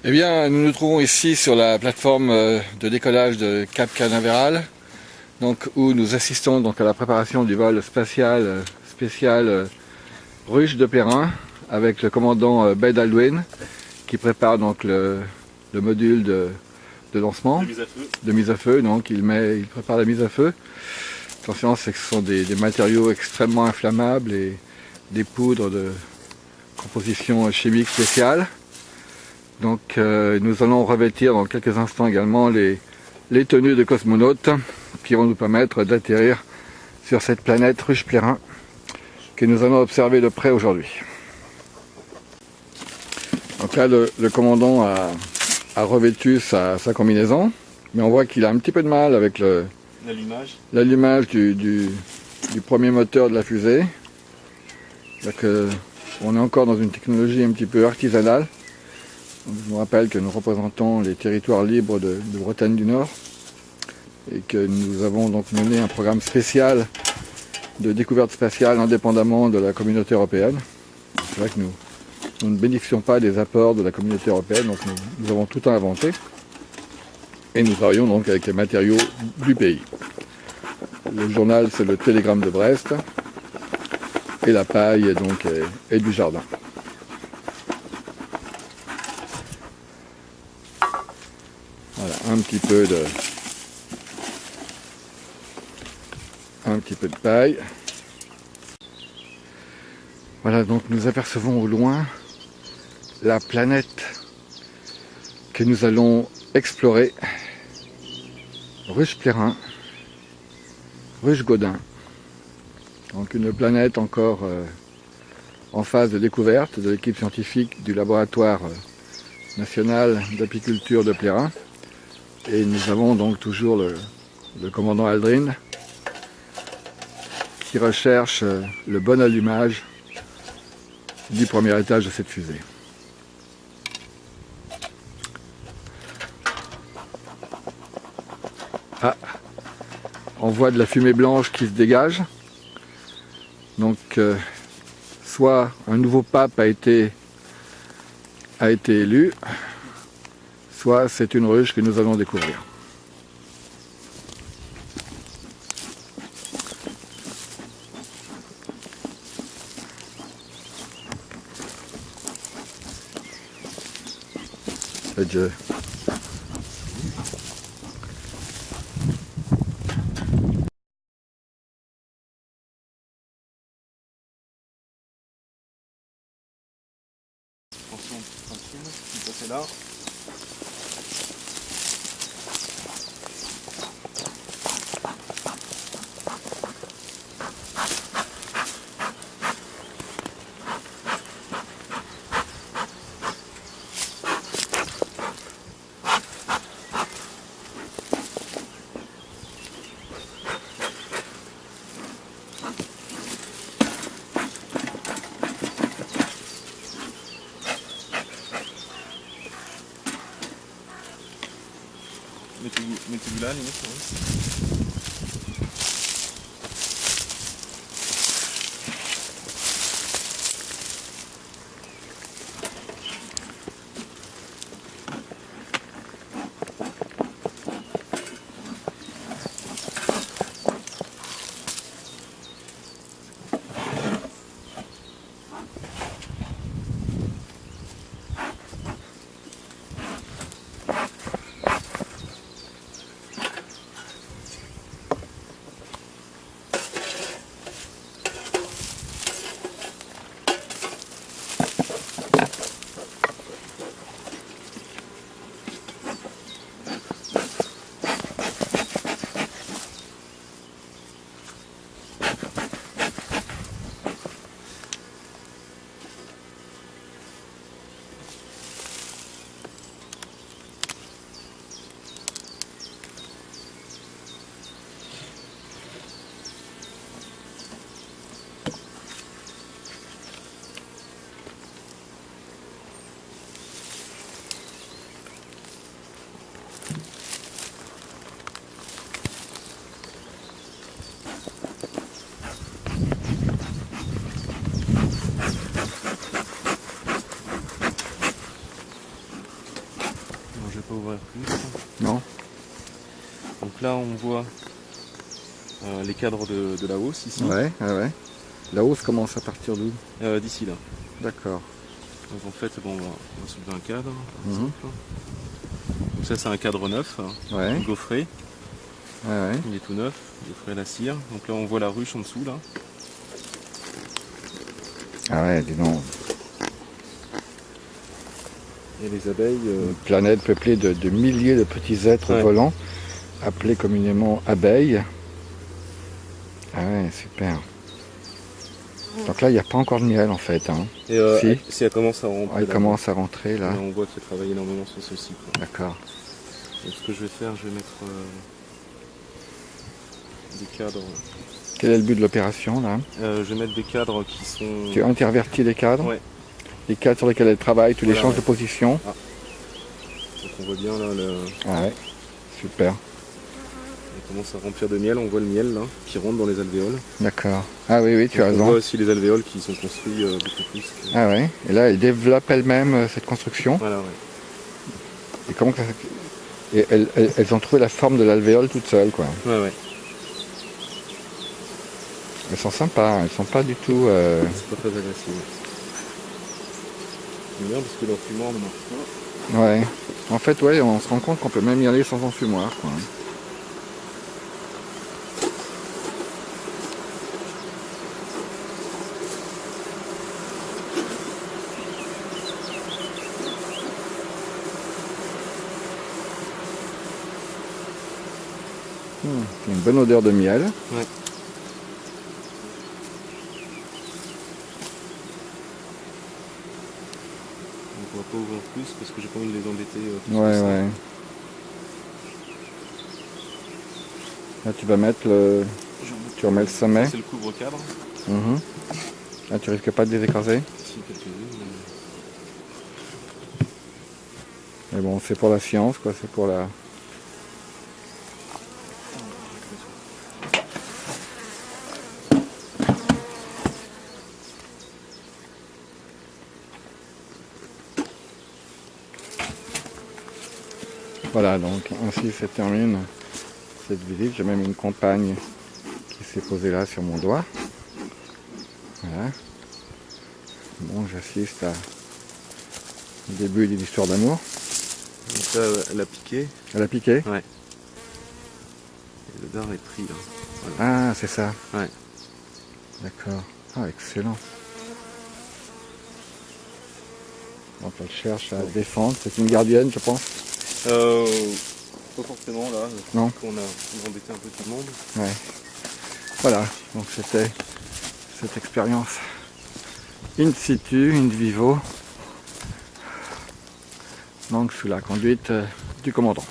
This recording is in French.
Eh bien, nous nous trouvons ici sur la plateforme de décollage de Cap Canaveral, donc où nous assistons donc à la préparation du vol spatial spécial Ruche de Plérin avec le commandant Ben Aldrin qui prépare donc le module de lancement, de mise à feu. Donc il prépare la mise à feu. Attention, c'est que ce sont des matériaux extrêmement inflammables et des poudres de composition chimique spéciale. Donc nous allons revêtir dans quelques instants également les tenues de cosmonautes qui vont nous permettre d'atterrir sur cette planète Ruche Plérin que nous allons observer de près aujourd'hui. Donc là le commandant a revêtu sa combinaison, mais on voit qu'il a un petit peu de mal avec l'allumage du premier moteur de la fusée. Donc, on est encore dans une technologie un petit peu artisanale. Je vous rappelle que nous représentons les territoires libres de Bretagne du Nord et que nous avons donc mené un programme spécial de découverte spatiale indépendamment de la communauté européenne. C'est vrai que nous ne bénéficions pas des apports de la communauté européenne, donc nous avons tout inventé et nous travaillons donc avec les matériaux du pays. Le journal, c'est le Télégramme de Brest et la paille donc est du jardin. Voilà, un petit peu de paille. Voilà, donc nous apercevons au loin la planète que nous allons explorer. Ruche Plérin, Ruche Gaudin. Donc une planète encore en phase de découverte de l'équipe scientifique du laboratoire national d'apiculture de Plérin. Et nous avons donc toujours le commandant Aldrin qui recherche le bon allumage du premier étage de cette fusée. Ah, on voit de la fumée blanche qui se dégage. Donc soit un nouveau pape a été élu, soit c'est une ruche que nous allons découvrir. Adieu. Attention, tu passes là. Mettez-vous là, limite. pas ouvrir plus. Non. Donc là on voit les cadres de la hausse ici. Ouais, ouais, ouais. La hausse commence à partir d'où? D'ici là. D'accord. Donc en fait bon, on va soulever un cadre. Par Mhm. exemple. Donc ça c'est un cadre neuf, Ouais, gaufré. ouais, ouais. Il est tout neuf, gaufré à la cire. Donc là on voit la ruche en dessous là. Ah ouais, dis donc. Et les abeilles. Une planète peuplée de milliers de petits êtres Ouais. volants, appelés communément abeilles. Ah ouais, super. Donc là, il n'y a pas encore de miel en fait. Hein. Et si elle commence à rentrer. Ah, il commence à rentrer là. Là, on voit qu'elle travaille énormément sur ce cycle. D'accord. Donc ce que je vais faire, je vais mettre des cadres. Quel est le but de l'opération là? Je vais mettre des cadres qui sont. Tu intervertis les cadres? Ouais. Les cadres sur lesquels elle travaille, tu les Voilà, changes ouais. de position? Donc on voit bien là, Ah ouais, super. elle commence à remplir de miel. On voit le miel là qui rentre dans les alvéoles. D'accord. Ah oui, oui, tu as Donc, on voit raison. aussi les alvéoles qui sont construits beaucoup plus. Ah ouais, et là, elle développe elle-même cette construction. Voilà, ouais. Et comment que ça... Et elles ont trouvé la forme de l'alvéole toutes seules, quoi. Ouais, ouais. Elles sont sympas, elles sont pas du tout... C'est pas très agressif. C'est bien parce que l'enfumoir ne marche pas. Ouais. En fait, ouais, on se rend compte qu'on peut même y aller sans enfumoir, quoi. C'est une bonne odeur de miel. Ouais. Donc on va pas ouvrir plus parce que j'ai pas envie de les embêter. Plus Ouais, que ça. ouais. Là, tu vas mettre le... Tu remets le sommet. C'est le couvre-cadre. Mhm. Là, tu risques pas de les écraser. Ici quelques-unes. Mais bon, c'est pour la science, quoi. C'est pour la... Voilà, donc ainsi se termine cette visite. J'ai même une compagne qui s'est posée là sur mon doigt. Voilà. Bon, j'assiste au début d'une histoire d'amour. Donc là, elle a piqué. Elle a piqué? Ouais. Et le dard est pris là. Voilà. Ah, c'est ça. Ouais. D'accord. Ah, excellent. Donc elle cherche à défendre. C'est une gardienne, je pense. Pas forcément là. Non. On a embêté un peu tout le monde. Ouais. Voilà. Donc c'était cette expérience in situ, in vivo. Donc sous la conduite du commandant.